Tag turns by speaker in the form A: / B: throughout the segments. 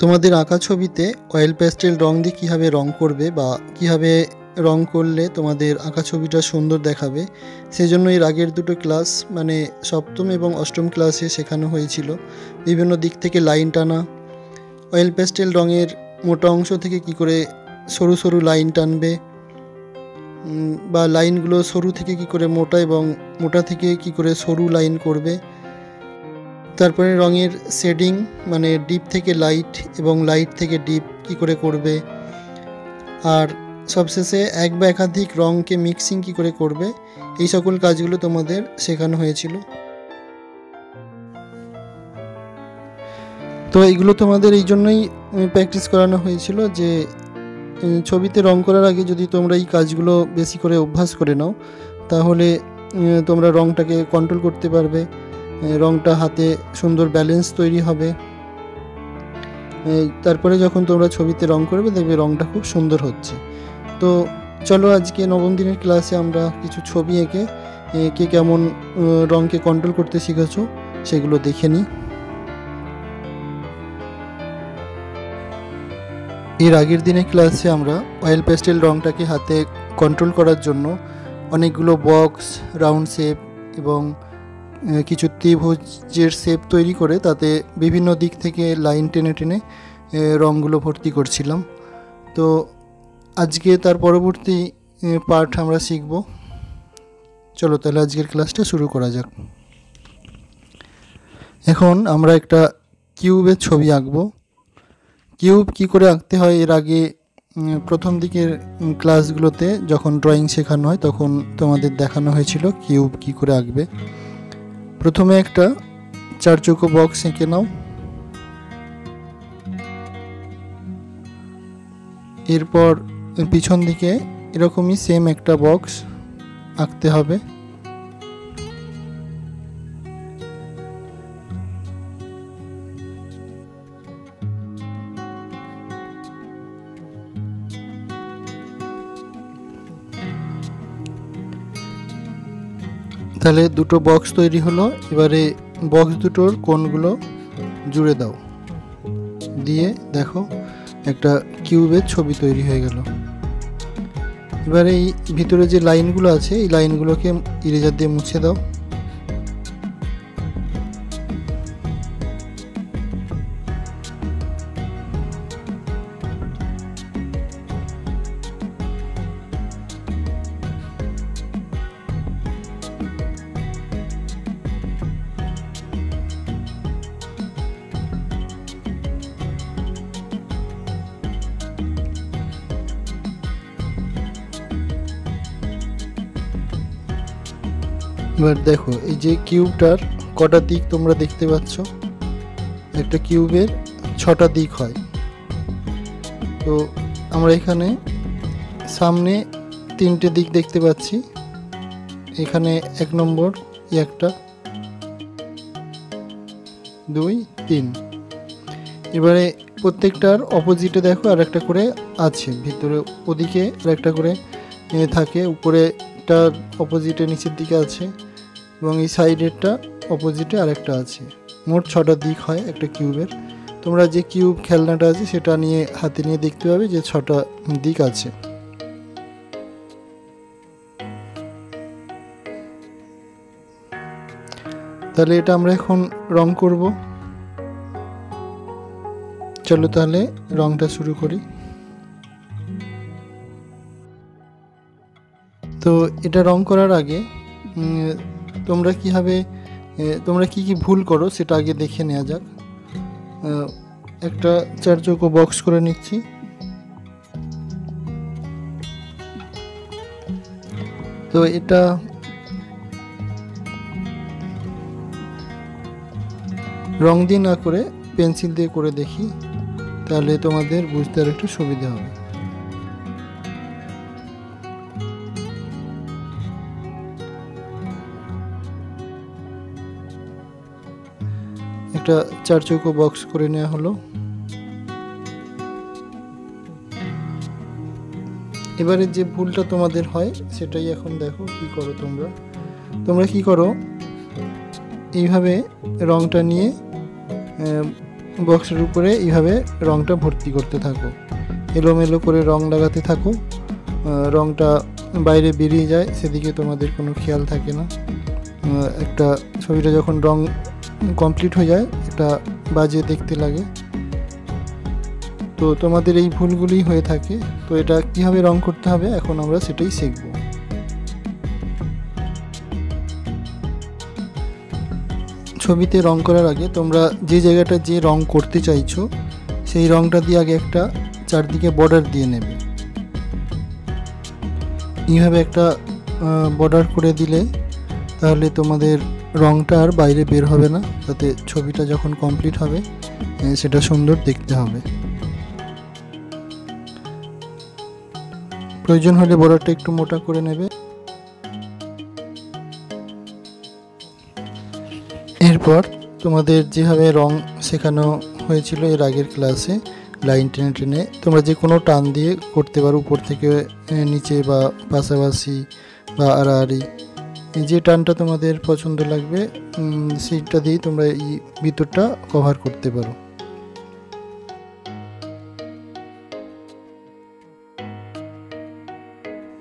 A: তোমাদের আঁকা ছবিতে অয়েল প্যাস্টেল রং দিয়ে কীভাবে রং করবে বা কীভাবে রং করলে তোমাদের আঁকা ছবিটা সুন্দর দেখাবে, সেজন্য এর আগের দুটো ক্লাস মানে সপ্তম এবং অষ্টম ক্লাসে শেখানো হয়েছিল বিভিন্ন দিক থেকে লাইন টানা, অয়েল প্যাস্টেল রঙের মোটা অংশ থেকে কি করে সরু সরু লাইন টানবে বা লাইনগুলো সরু থেকে কি করে মোটা এবং মোটা থেকে কি করে সরু লাইন করবে। তারপরে রঙের শেডিং মানে ডিপ থেকে লাইট এবং লাইট থেকে ডিপ কি করে করবে, আর সবশেষে এক বা একাধিক রঙকে মিক্সিং কি করে করবে, এই সকল কাজগুলো তোমাদের শেখানো হয়েছিল। তো এইগুলো তোমাদের এই জন্যই প্র্যাকটিস করানো হয়েছিল যে ছবিতে রং করার আগে যদি তোমরা এই কাজগুলো বেশি করে অভ্যাস করে নাও তাহলে তোমরা রঙটাকে কন্ট্রোল করতে পারবে, রঙটা হাতে সুন্দর ব্যালেন্স তৈরি হবে। তারপরে যখন তোমরা ছবিতে রং করবে দেখবে রঙটা খুব সুন্দর হচ্ছে। তো চলো আজকে নবম দিনের ক্লাসে আমরা কিছু ছবি এঁকে কে কেমন রঙকে কন্ট্রোল করতে শিখেছো সেগুলো দেখে নিই। এর আগের দিনের ক্লাসে আমরা অয়েল প্যাস্টেল রঙটাকে হাতে কন্ট্রোল করার জন্য অনেকগুলো বক্স, রাউন্ড শেপ এবং কিছু ত্রিভুজের শেপ তৈরি করে তাতে বিভিন্ন দিক থেকে লাইন টেনে টেনে রঙগুলো ভর্তি করছিলাম। তো আজকে তার পরবর্তী পার্ট আমরা শিখব। চলো তাহলে আজকের ক্লাসটা শুরু করা যাক। এখন আমরা একটা কিউবের ছবি আঁকবো। কিউব কি করে আঁকতে হয় এর আগে প্রথম দিকের ক্লাসগুলোতে যখন ড্রয়িং শেখানো হয় তখন তোমাদের দেখানো হয়েছিল কিউব কি করে আঁকবে। প্রথমে একটা চারচৌকো বক্স এঁকে নাও, এরপর পিছন দিকে এরকমই সেম একটা বক্স আঁকতে হবে। তাহলে দুটো বক্স তৈরি হলো, এবারে বক্স দুটোর কোণগুলো জুড়ে দাও, দিয়ে দেখো একটা কিউবের ছবি তৈরি হয়ে গেল। এবারে এই ভিতরে যে লাইনগুলো আছে এই লাইনগুলোকে ইরেজার দিয়ে মুছে দাও। এবার দেখো এই যে কিউবটার কটা দিক তোমরা দেখতে পাচ্ছ, একটা কিউবের 6টা দিক হয়। তো আমরা এখানে সামনে 3টে দিক দেখতে পাচ্ছি, এখানে 1 নম্বর, একটা 2 3। এবারে প্রত্যেকটার অপোজিটে দেখো আর একটা করে আছে, ভিতরে ওদিকে আর একটা করে থাকে, উপরেটার অপোজিটে নিচের দিকে আছে এবং এই সাইডেরটা অপোজিটে আরেকটা আছে। মোট 6টা দিক হয় একটা কিউবের। তোমরা যে কিউব খেলনাটা আছে সেটা নিয়ে হাতে নিয়ে দেখতে পাবে যে 6টা দিক আছে। তাহলে এটা আমরা এখন রং করব। চলো তাহলে রংটা শুরু করি। তো এটা রং করার আগে তোমরা কি কি ভুল করো সেটা আগে দেখে নেওয়া যাক। একটা চারচৌকো বক্স করে নিচ্ছি, তো এটা রং দিয়ে না করে পেন্সিল দিয়ে করে দেখি, তাহলে তোমাদের বুঝতে আর একটু সুবিধা হবে। একটা চারচৌকো বক্স করে নেওয়া হলো। এবারে যে ভুলটা তোমাদের হয় সেটাই এখন দেখো কি করো। তোমরা কি করো, এইভাবে রংটা নিয়ে বক্সের উপরে এইভাবে রঙটা ভর্তি করতে থাকো, এলোমেলো করে রং লাগাতে থাকো। রংটা বাইরে বেরিয়ে যায় সেদিকে তোমাদের কোনো খেয়াল থাকে না। একটা ছবিটা যখন রং কমপ্লিট হয়ে যায় এটা বাজে দেখতে লাগে। তো তোমাদের এই ভুলগুলি হয়ে থাকে। তো এটা কীভাবে রং করতে হবে এখন আমরা সেটাই শিখব। ছবিতে রং করার আগে তোমরা যে জায়গাটা যে রং করতে চাইছো সেই রংটা দিয়ে আগে একটা চারদিকে বর্ডার দিয়ে নেবে। এইভাবে একটা বর্ডার করে দিলে তাহলে তোমাদের রংটা আর বাইরে বের হবে না, তাতে ছবিটা যখন কমপ্লিট হবে সেটা সুন্দর দেখতে হবে। প্রয়োজন হলে বর্ডারটা একটু মোটা করে নেবে। এরপর তোমাদের যেভাবে রং শেখানো হয়েছিল এর আগের ক্লাসে, লাইন টেনে টেনে তোমরা যে কোনো টান দিয়ে করতে পারো, উপর থেকে নিচে বা পাশাপাশি বা আড়াআড়ি, যে টানটা তোমাদের পছন্দ লাগবে সেইটা দিয়েই তোমরা এই ভিতরটা কভার করতে পারো।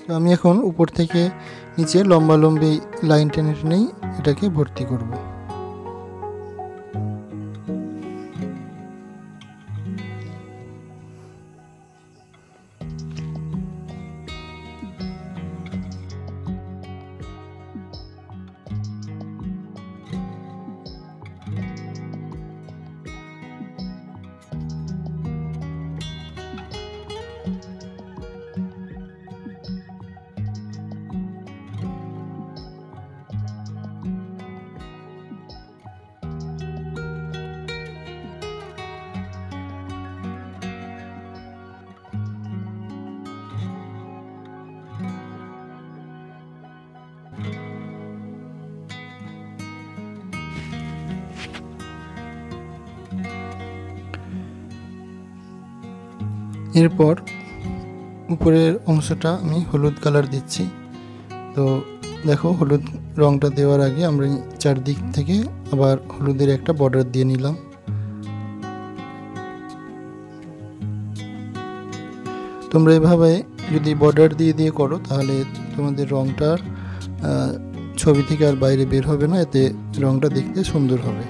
A: তো আমি এখন উপর থেকে নিচে লম্বালম্বি লাইন টেনে টেনেই এটাকে ভর্তি করব। এরপর উপরের অংশটা আমি হলুদ কালার দিচ্ছি। তো দেখো, হলুদ রংটা দেওয়ার আগে আমরা চারদিক থেকে আবার হলুদের একটা বর্ডার দিয়ে নিলাম। তোমরা এভাবে যদি বর্ডার দিয়ে দিয়ে করো তাহলে তোমাদের রংটা ছবি থেকে আর বাইরে বের হবে না, এতে রংটা দেখতে সুন্দর হবে।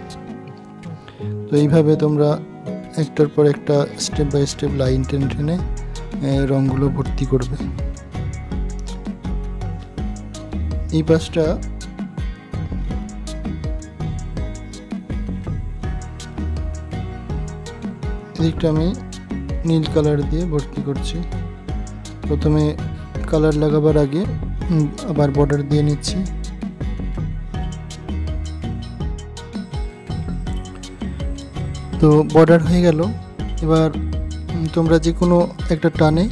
A: তো এইভাবে তোমরা একটার পর একটা স্টেপ বাই স্টেপ লাইন টেনে টেনে রঙগুলো ভর্তি করবে। এই পাশটা এদিকটা আমি নীল কালার দিয়ে ভর্তি করছি। প্রথমে কালার লাগাবার আগে আবার বর্ডার দিয়ে নিচ্ছি। তো বর্ডার হয়ে গেল। এবার তোমরা যে কোনো একটা টানে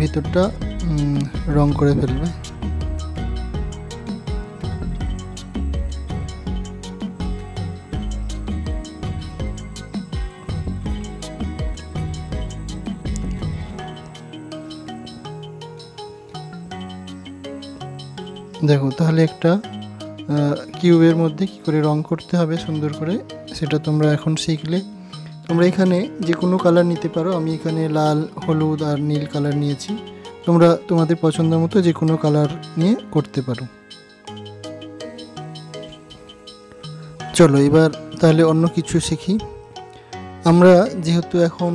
A: ভিতরটা রং করে ফেলবে। দেখো, তাহলে একটা কিউবের মধ্যে কি করে রং করতে হবে সুন্দর করে সেটা তোমরা এখন শিখলে। তোমরা এখানে যে কোনো কালার নিতে পারো। আমি এখানে লাল, হলুদ আর নীল কালার নিয়েছি। তোমরা তোমাদের পছন্দ মতো যে কোনো কালার নিয়ে করতে পারো। চলো এবার তাহলে অন্য কিছু শিখি। আমরা যেহেতু এখন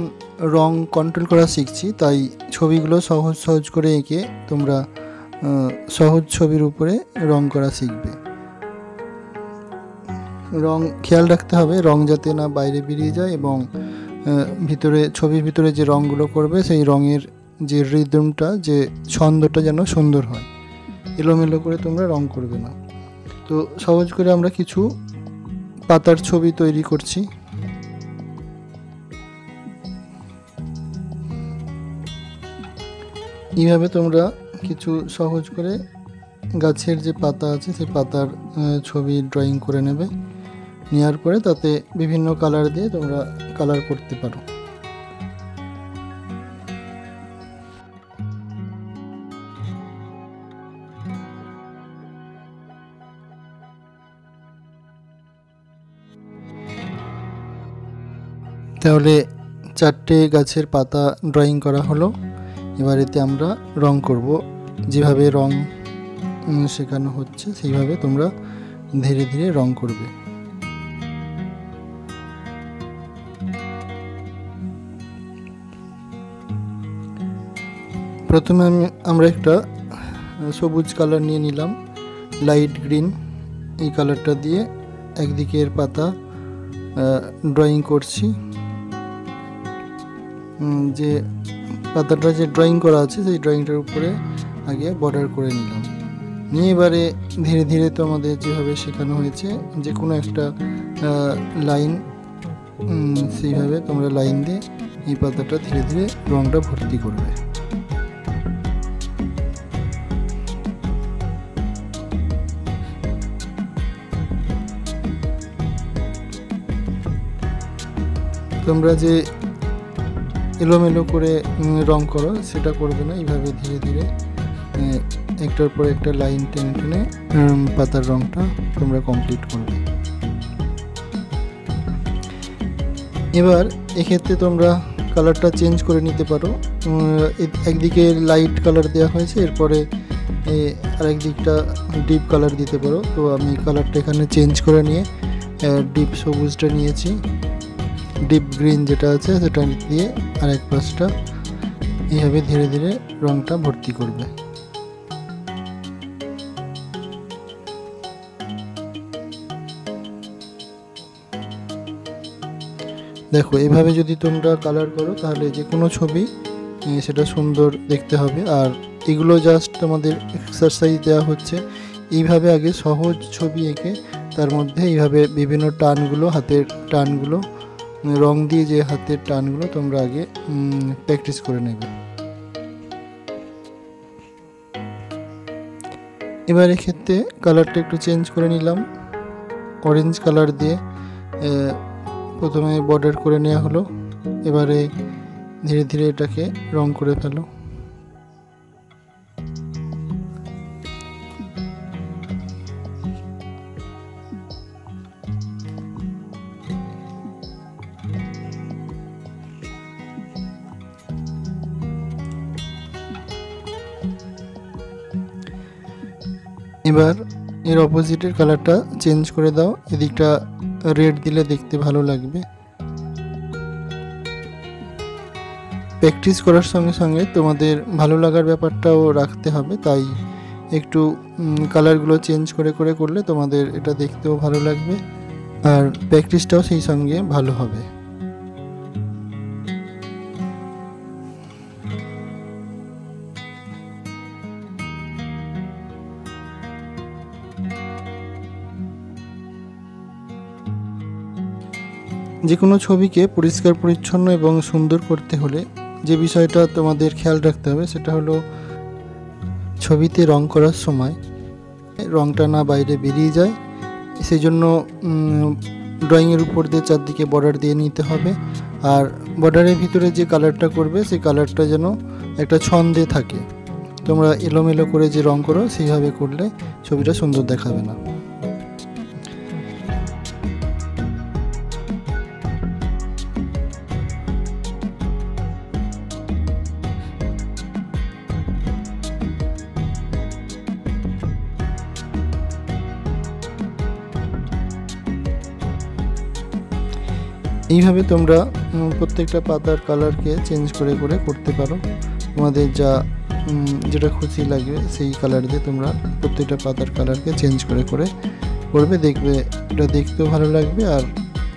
A: রং কন্ট্রোল করা শিখছি, তাই ছবিগুলো সহজ সহজ করে এঁকে তোমরা সহজ ছবির উপরে রং করা শিখবে। রং খেয়াল রাখতে হবে রং যাতে না বাইরে বেরিয়ে যায়, এবং ভিতরে ছবির ভিতরে যে রঙগুলো করবে সেই রঙের যে রিদমটা, যে ছন্দটা যেন সুন্দর হয়। এলোমেলো করে তোমরা রং করবে না। তো সহজ করে আমরা কিছু পাতার ছবি তৈরি করছি। এইভাবে তোমরা কিছু সহজ করে গাছের যে পাতা আছে সেই পাতার ছবি ড্রয়িং করে নেবে। নেওয়ার পরে তাতে বিভিন্ন কালার দিয়ে তোমরা কালার করতে পারো। তাহলে 4টে গাছের পাতা ড্রয়িং করা হলো। এবার এতে আমরা রং করব। যেভাবে রং শেখানো হচ্ছে সেইভাবে তোমরা ধীরে ধীরে রং করবে। প্রথমে আমরা একটা সবুজ কালার নিয়ে নিলাম, লাইট গ্রিন। এই কালারটা দিয়ে একদিকের পাতা ড্রয়িং করছি। যে পাতাটা যে ড্রয়িং করা আছে সেই ড্রয়িংটার উপরে আগে বর্ডার করে নিলাম। নিয়ে এবারে ধীরে ধীরে তো আমাদের যেভাবে শেখানো হয়েছে যে কোনো একটা লাইন, সেইভাবে তোমরা লাইন দিয়ে এই পাতাটা ধীরে ধীরে রঙটা ভর্তি করবে। তোমরা যে এলোমেলো করে রং করো সেটা করবে না, এইভাবে ধীরে ধীরে একটার পর একটা লাইন টেনে টেনে পাতার রংটা তোমরা কমপ্লিট করবে। এবার এক্ষেত্রে তোমরা কালারটা চেঞ্জ করে নিতে পারো। একদিকে লাইট কালার দেওয়া হয়েছে, এরপরে আরেক দিকটা ডিপ কালার দিতে পারো। তো আমি কালারটা এখানে চেঞ্জ করে নিয়ে ডিপ সবুজটা নিয়েছি, ডিপ গ্রিন যেটা আছে সেটা দিয়ে আরেক পাশটা এইভাবে ধীরে ধীরে রংটা ভর্তি করবে। দেখো এভাবে যদি তোমরা কালার করো তাহলে যে কোনো ছবি সেটা সুন্দর দেখতে হবে। আর এগুলো জাস্ট তোমাদের এক্সারসাইজ দেওয়া হচ্ছে। এইভাবে আগে সহজ ছবি এঁকে তার মধ্যে এইভাবে বিভিন্ন টানগুলো, হাতের টানগুলো, রং দিয়ে যে হাতের টানগুলো তোমরা আগে প্র্যাকটিস করে নেবে। এবার এক্ষেত্রে কালারটা একটু চেঞ্জ করে নিলাম, অরেঞ্জ কালার দিয়ে প্রথমে বর্ডার করে নেওয়া হলো। এবারে ধীরে ধীরে এটাকে রং করে ফেলো। এবার এর অপোজিটের কালারটা চেঞ্জ করে দাও, এদিকটা রেড দিলে দেখতে ভালো লাগবে। প্র্যাকটিস করার সঙ্গে সঙ্গে তোমাদের ভালো লাগার ব্যাপারটাও রাখতে হবে, তাই একটু কালারগুলো চেঞ্জ করে করে করলে তোমাদের এটা দেখতেও ভালো লাগবে আর প্র্যাকটিসটাও সেই সঙ্গে ভালো হবে। যে কোনো ছবিকে পরিষ্কার পরিচ্ছন্ন এবং সুন্দর করতে হলে যে বিষয়টা তোমাদের খেয়াল রাখতে হবে সেটা হলো ছবিতে রং করার সময় রংটা না বাইরে বেরিয়ে যায়, সেই জন্য ড্রয়িংয়ের উপর দিয়ে চারদিকে বর্ডার দিয়ে নিতে হবে। আর বর্ডারের ভিতরে যে কালারটা করবে সেই কালারটা যেন একটা ছন্দে থাকে। তোমরা এলোমেলো করে যে রং করো সেইভাবে করলে ছবিটা সুন্দর দেখাবে না। এইভাবে তোমরা প্রত্যেকটা পাতার কালারকে চেঞ্জ করে করে করতে পারো। তোমাদের যেটা খুশি লাগবে সেই কালার দিয়ে তোমরা প্রত্যেকটা পাতার কালারকে চেঞ্জ করে করে করবে, দেখবে এটা দেখতেও ভালো লাগবে আর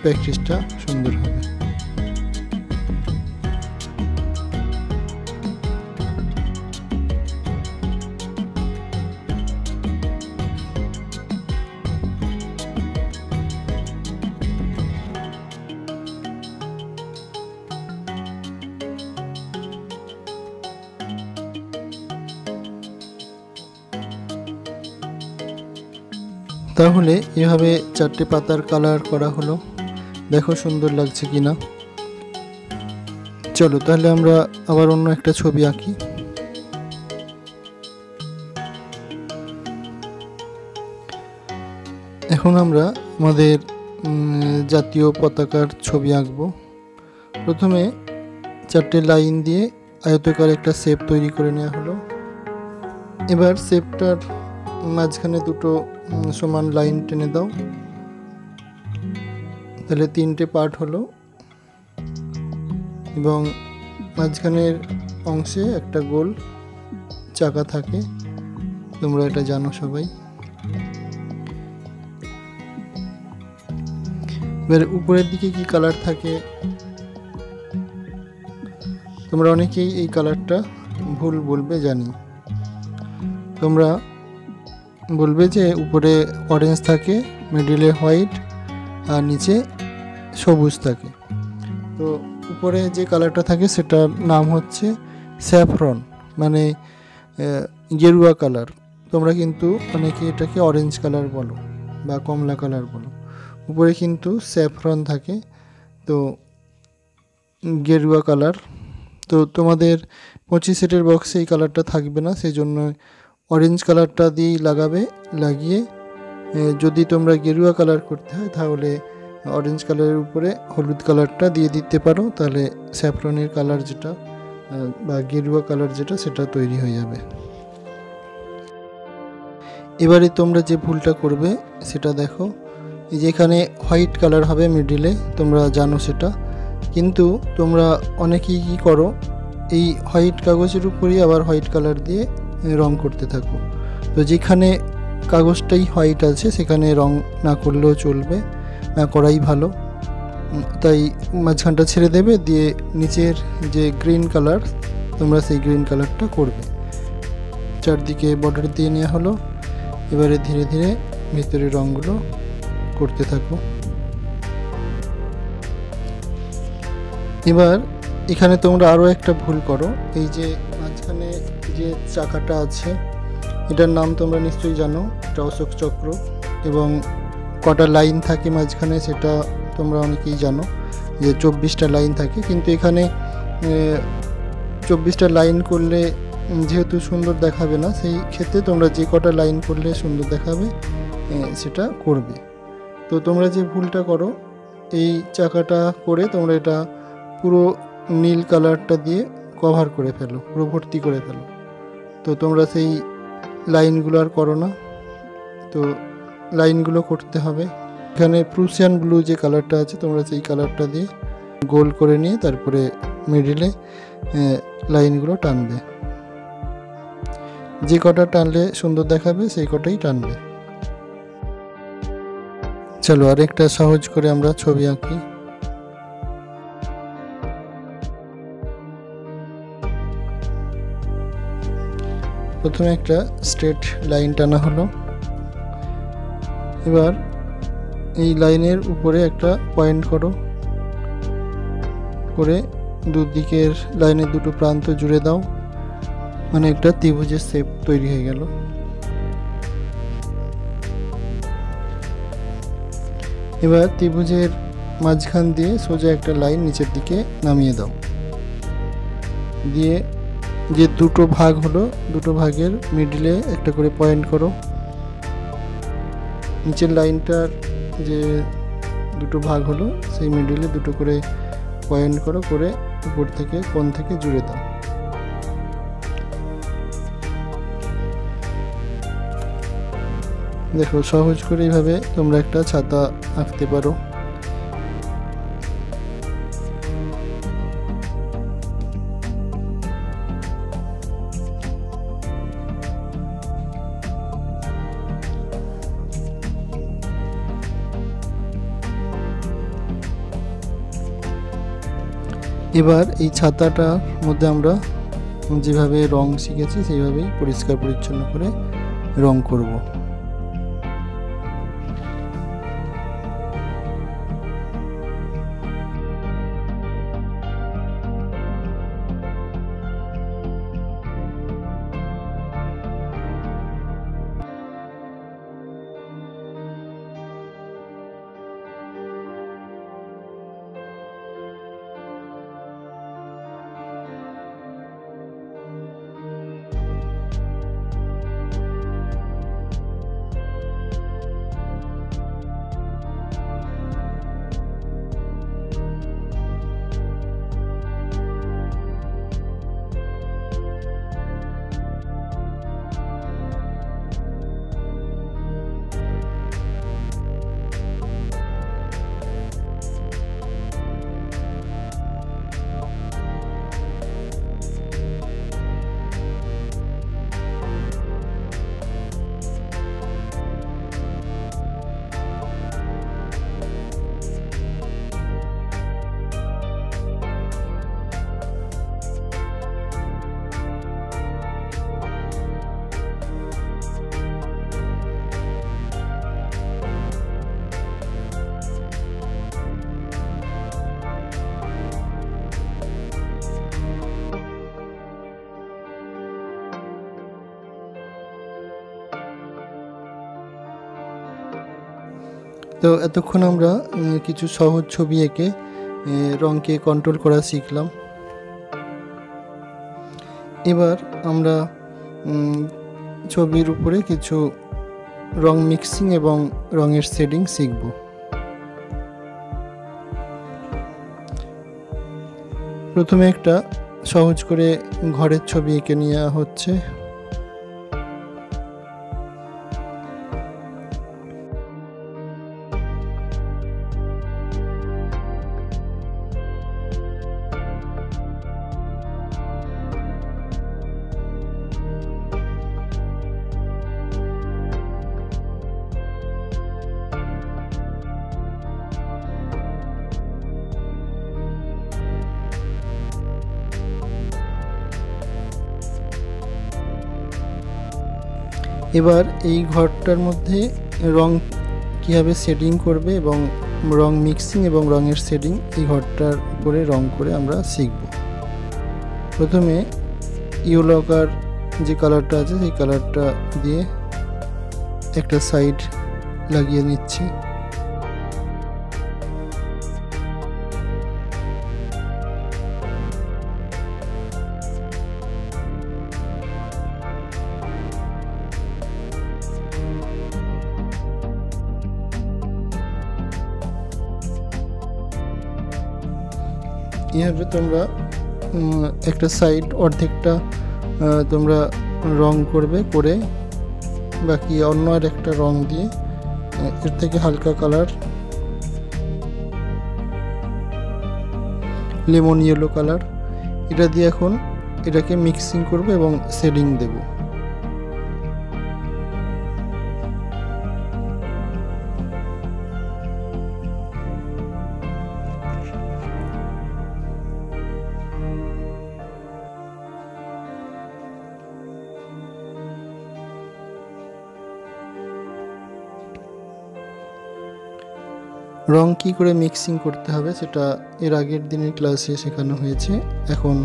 A: প্র্যাকটিসটা সুন্দর হবে। তাহলে এভাবে চারটে পাতার কালার করা হলো, দেখো সুন্দর লাগছে কিনা। চলো তাহলে আমরা আবার অন্য একটা ছবি আঁকি। এখন আমরা আমাদের জাতীয় পতাকার ছবি আঁকবো। প্রথমে 4টে লাইন দিয়ে আয়তাকার একটা শেপ তৈরি করে নেওয়া হলো। এবার শেপটার মাঝখানে দুটো সমান লাইন টেনে দাও, তাহলে 3টে পার্ট হলো এবং মাঝখানের অংশে একটা গোল চাকা থাকে, তোমরা এটা জানো সবাই। এবার উপরের দিকে কি কালার থাকে, তোমরা অনেকেই এই কালারটা ভুল বলবে জানি। তোমরা বলবে যে উপরে অরেঞ্জ থাকে, মিডিলে হোয়াইট আর নিচে সবুজ থাকে। তো উপরে যে কালারটা থাকে সেটার নাম হচ্ছে স্যাফরন, মানে গেরুয়া কালার। তোমরা কিন্তু অনেকে এটাকে অরেঞ্জ কালার বলো বা কমলা কালার বলো। উপরে কিন্তু স্যাফরন থাকে, তো গেরুয়া কালার। তো তোমাদের 25 সেটের বক্সে এই কালারটা থাকবে না, সেই জন্য অরেঞ্জ কালারটা দিয়েই লাগিয়ে যদি তোমরা গেরুয়া কালার করতে হয় তাহলে অরেঞ্জ কালারের উপরে হলুদ কালারটা দিয়ে দিতে পারো, তাহলে স্যাফরনের কালার যেটা বা গেরুয়া কালার যেটা সেটা তৈরি হয়ে যাবে। এবারে তোমরা যে ভুলটা করবে সেটা দেখো, এই যে এখানে হোয়াইট কালার হবে মিডিলে, তোমরা জানো সেটা, কিন্তু তোমরা অনেকেই কী করো, এই হোয়াইট কাগজের উপরেই আবার হোয়াইট কালার দিয়ে রং করতে থাকো। তো যেখানে কাগজটাই হোয়াইট আছে সেখানে রং না করলেও চলবে, না করাই ভালো। তাই মাঝখানটা ছেড়ে দেবে, দিয়ে নিচের যে গ্রিন কালার তোমরা সেই গ্রিন কালারটা করবে। চারদিকে বর্ডার দিয়ে নেওয়া হলো। এবারে ধীরে ধীরে ভিতরে রঙগুলো করতে থাকো। এবার এখানে তোমরা আরও একটা ভুল করো, এই যে মাঝখানে যে চাকাটা আছে এটার নাম তোমরা নিশ্চয়ই জানো, এটা অশোক চক্র, এবং কটা লাইন থাকে মাঝখানে সেটা তোমরা অনেকেই জানো যে 24টা লাইন থাকে। কিন্তু এখানে 24টা লাইন করলে যেহেতু সুন্দর দেখাবে না, সেই ক্ষেত্রে তোমরা যে কটা লাইন করলে সুন্দর দেখাবে সেটা করবে। তো তোমরা যে ভুলটা করো, এই চাকাটা করে তোমরা এটা পুরো নীল কালারটা দিয়ে কভার করে ফেলো, পুরো ভর্তি করে ফেলো। তো তোমরা সেই লাইনগুলো আর করো না, তো লাইনগুলো করতে হবে। এখানে প্রুসিয়ান ব্লু যে কালারটা আছে তোমরা সেই কালারটা দিয়ে গোল করে নিয়ে তারপরে মিডিলে লাইনগুলো টানবে। যে কটা টানলে সুন্দর দেখাবে সেই কটাই টানবে। চলো আরেকটা সহজ করে আমরা ছবি আঁকি। প্রথমে একটা স্ট্রেট লাইন টানা হলো। এবার এই লাইনের উপরে একটা পয়েন্ট করো, করে দুদিকের লাইনের দুটো প্রান্ত জুড়ে দাও, মানে একটা ত্রিভুজের শেপ তৈরি হয়ে গেল। এবার ত্রিভুজের মাঝখান দিয়ে সোজা একটা লাইন নিচের দিকে নামিয়ে দাও, দিয়ে যে দুটো ভাগ হলো দুটো ভাগের মিডলে একটা করে পয়েন্ট করো। নিচের লাইনটার যে দুটো ভাগ হলো সেই মিডলে দুটো করে পয়েন্ট করো, করে উপর থেকে কোণ থেকে জুড়ে দাও। দেখো সহজ করে এইভাবে তোমরা একটা ছাতা আঁকতে পারো। এবার এই ছাতাটার মধ্যে আমরা যেভাবে রং শিখেছি সেইভাবেই পরিষ্কার পরিচ্ছন্ন করে রং করব। তো এতক্ষণ আমরা কিছু সহজ ছবি এঁকে রঙকে কন্ট্রোল করা শিখলাম। এবার আমরা ছবির উপরে কিছু রং মিক্সিং এবং রঙের শেডিং শিখব। প্রথমে একটা সহজ করে ঘরের ছবি এঁকে নেওয়া হচ্ছে। এবার এই ঘরটার মধ্যে রং কীভাবে শেডিং করবে এবং রং মিক্সিং এবং রঙের শেডিং এই ঘরটার উপরে রং করে আমরা শিখব। প্রথমে ইয়েলো আকার যে কালারটা আছে সেই কালারটা দিয়ে একটা সাইড লাগিয়ে নিচ্ছি। এইভাবে তোমরা একটা সাইড অর্ধেকটা তোমরা রং করবে, করে বাকি অন্য আর একটা রং দিয়ে এর থেকে হালকা কালার লেমন ইয়েলো কালার এটা দিয়ে এখন এটাকে মিক্সিং করবে এবং শেডিং দেব। রং কী করে মিক্সিং করতে হবে সেটা এর আগের দিনের ক্লাসে শেখানো হয়েছে। এখন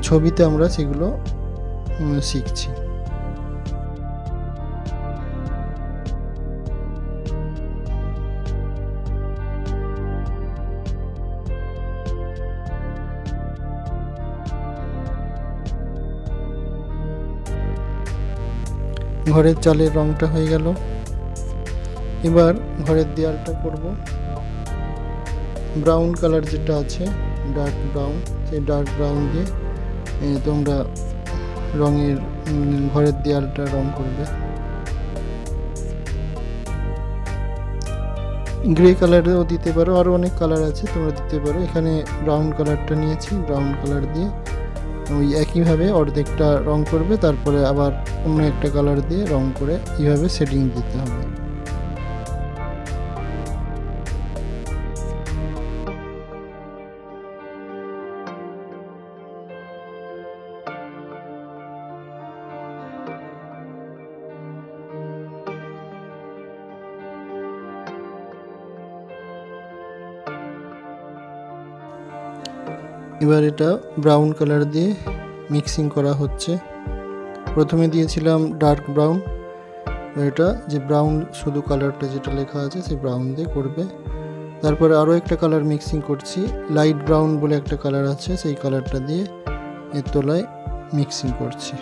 A: ছবিতে আমরা সেগুলো শিখছি। ঘরের চালের রংটা হয়ে গেল। এবার ঘরের দেয়ালটা করব। ব্রাউন কালার যেটা আছে ডার্ক ব্রাউন, সেই ডার্ক ব্রাউন দিয়ে তোমরা রঙের ঘরের দেয়ালটা রং করবে। গ্রে কালারেও দিতে পারো, আরও অনেক কালার আছে তোমরা দিতে পারো। এখানে ব্রাউন কালারটা নিয়েছি, ব্রাউন কালার দিয়ে ওই একইভাবে অর্ধেকটা রং করবে, তারপরে আবার অন্য একটা কালার দিয়ে রং করে এইভাবে শেডিং দিতে হবে। এবার এটা ব্রাউন কালার দিয়ে মিক্সিং করা হচ্ছে। প্রথমে দিয়েছিলাম ডার্ক ব্রাউন, এটা যে ব্রাউন শুধু কালারটা যেটা লেখা আছে সেই ব্রাউন দিয়ে করবে। তারপরে আরও একটা কালার মিক্সিং করছি, লাইট ব্রাউন বলে একটা কালার আছে, সেই কালারটা দিয়ে এর তলায় মিক্সিং করছি।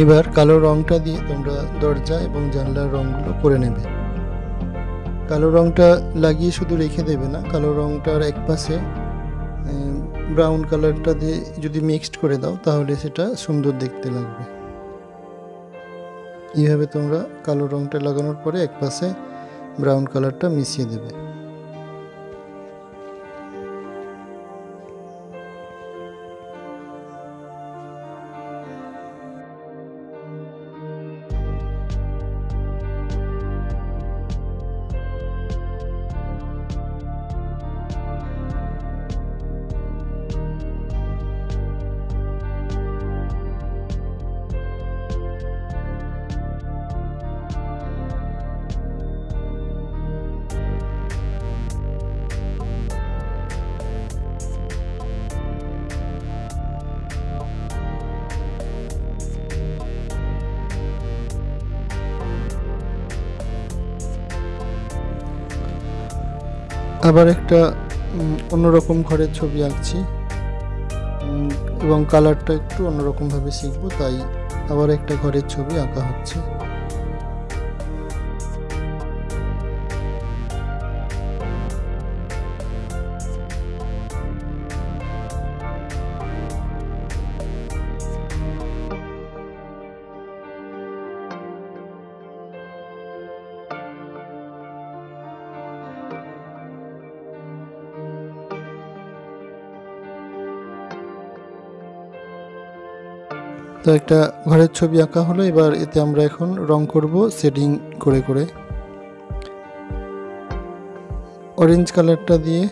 A: এবার কালো রংটা দিয়ে তোমরা দরজা এবং জানলার রংগুলো করে নেবে। কালো রংটা লাগিয়ে শুধু রেখে দেবে না, কালো রংটার এক পাশে ব্রাউন কালারটা দিয়ে যদি মিক্সড করে দাও তাহলে সেটা সুন্দর দেখতে লাগবে। এইভাবে তোমরা কালো রংটা লাগানোর পরে এক পাশে ব্রাউন কালারটা মিশিয়ে দেবে। আবার একটা অন্যরকম ঘরের ছবি আঁকছি এবং কালারটা একটু অন্যরকমভাবে শিখবো, তাই আবার একটা ঘরের ছবি আঁকা হচ্ছে। তো একটা ঘরের ছবি আঁকা হলো। এবার এতে আমরা এখন রং করব শেডিং করে করে। অরেঞ্জ কালারটা দিয়ে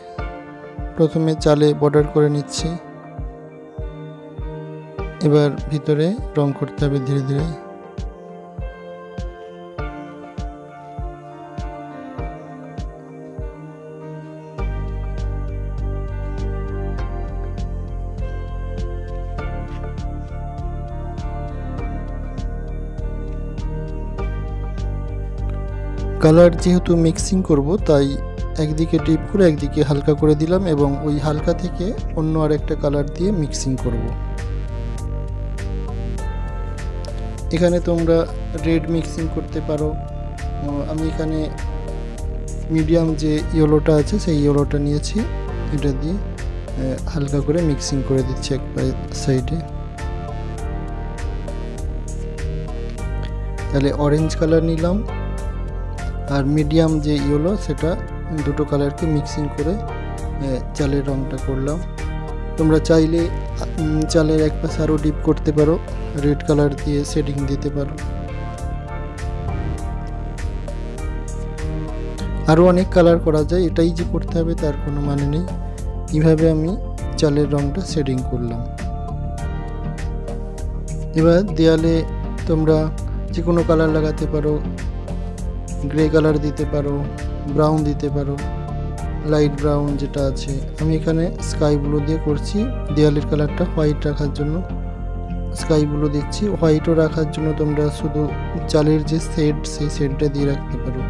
A: প্রথমে চালে বর্ডার করে নিচ্ছি, এবার ভিতরে রং করতে হবে ধীরে ধীরে। কালার যেহেতু মিক্সিং করব তাই একদিকে ডিপ করে একদিকে হালকা করে দিলাম এবং ওই হালকা থেকে অন্য আরেকটা কালার দিয়ে মিক্সিং করব। এখানে তোমরা রেড মিক্সিং করতে পারো। আমি এখানে মিডিয়াম যে ইয়েলোটা আছে সেই ইয়েলোটা নিয়েছি, এটা দিয়ে হালকা করে মিক্সিং করে দিচ্ছি এক সাইডে। তাহলে অরেঞ্জ কালার নিলাম আর মিডিয়াম যে ইয়েলো সেটা দুটো কালারকে মিক্সিং করে চালের রংটা করলাম। তোমরা চাইলে চালের এক পাশে আরও ডিপ করতে পারো, রেড কালার দিয়ে শেডিং দিতে পারো। আরও অনেক কালার করা যায়, এটাই যে করতে হবে তার কোনো মানে নেই। এইভাবে আমি চালের রংটা শেডিং করলাম। এবার দেয়ালে তোমরা যে কোনো কালার লাগাতে পারো, গ্রে কালার দিতে পারো, ব্রাউন দিতে পারো, লাইট ব্রাউন যেটা আছে। আমি এখানে স্কাই ব্লু দিয়ে করছি। দেয়ালের কালারটা হোয়াইট রাখার জন্য স্কাই ব্লু দিচ্ছি। হোয়াইটও রাখার জন্য তোমরা শুধু চালের যে শেড সেই শেডটা দিয়ে রাখতে পারো।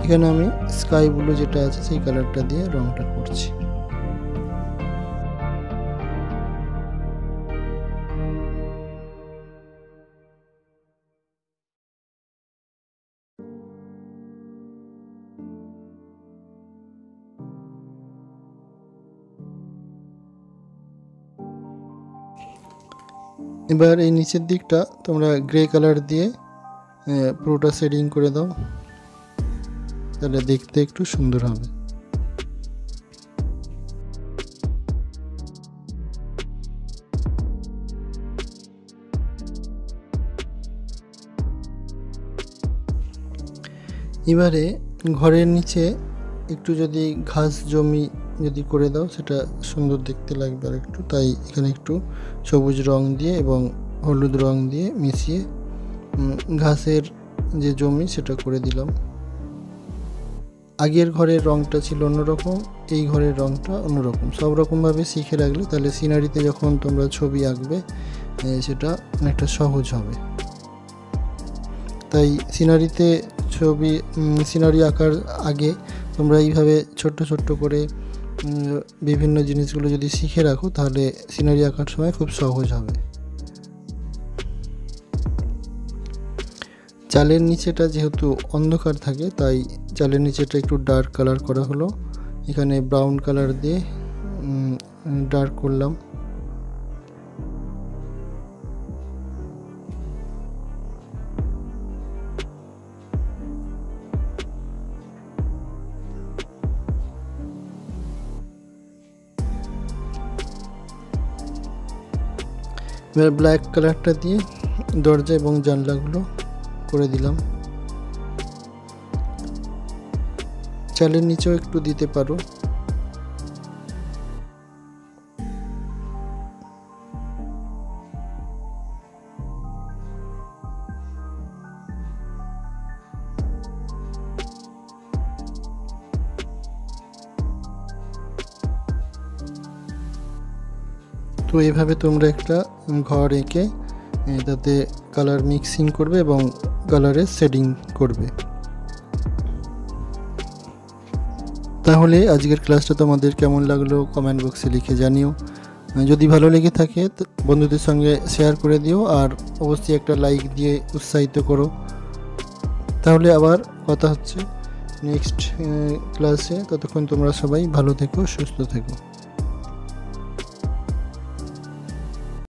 A: এখানে আমি স্কাই ব্লু যেটা আছে সেই কালারটা দিয়ে রংটা করছি। এবার এই নিচের দিকটা তোমরা গ্রে কালার দিয়ে পুরোটা শেডিং করে দাও, তাহলে দেখতে একটু সুন্দর হবে। এবারে ঘরের নিচে একটু যদি ঘাস জমি যদি করে দাও সেটা সুন্দর দেখতে লাগবে আর একটু, তাই এখানে একটু সবুজ রং দিয়ে এবং হলুদ রং দিয়ে মিশিয়ে ঘাসের যে জমি সেটা করে দিলাম। আগের ঘরের রংটা ছিল অন্যরকম, এই ঘরের রংটা অন্যরকম। সব রকমভাবে শিখে রাখলে তাহলে সিনারিতে যখন তোমরা ছবি আঁকবে সেটা অনেকটা সহজ হবে। তাই সিনারি আঁকার আগে তোমরা এইভাবে ছোট্ট ছোট্ট করে বিভিন্ন জিনিসগুলো যদি শিখে রাখো তাহলে সিনারি আঁকার সময় খুব সহজ হবে। চালের নিচেটা যেহেতু অন্ধকার থাকে তাই চালের নিচেটা একটু ডার্ক কালার করা হলো। এখানে ব্রাউন কালার দিয়ে ডার্ক করলাম। এবার ব্ল্যাক কালারটা দিয়ে দরজা এবং জানলাগুলো করে দিলাম। চালের নিচেও একটু দিতে পারো। তো এইভাবে তোমরা একটা ঘর এঁকে তাতে কালার মিক্সিং করবে এবং কালারের শেডিং করবে। তাহলে আজকের ক্লাসটা তোমাদের কেমন লাগলো কমেন্ট বক্সে লিখে জানিও। যদি ভালো লেগে থাকে বন্ধুদের সঙ্গে শেয়ার করে দিও, আর অবশ্যই একটা লাইক দিয়ে উৎসাহিত করো। তাহলে আবার কথা হচ্ছে নেক্সট ক্লাসে। ততক্ষণ তোমরা সবাই ভালো থেকো, সুস্থ থেকো।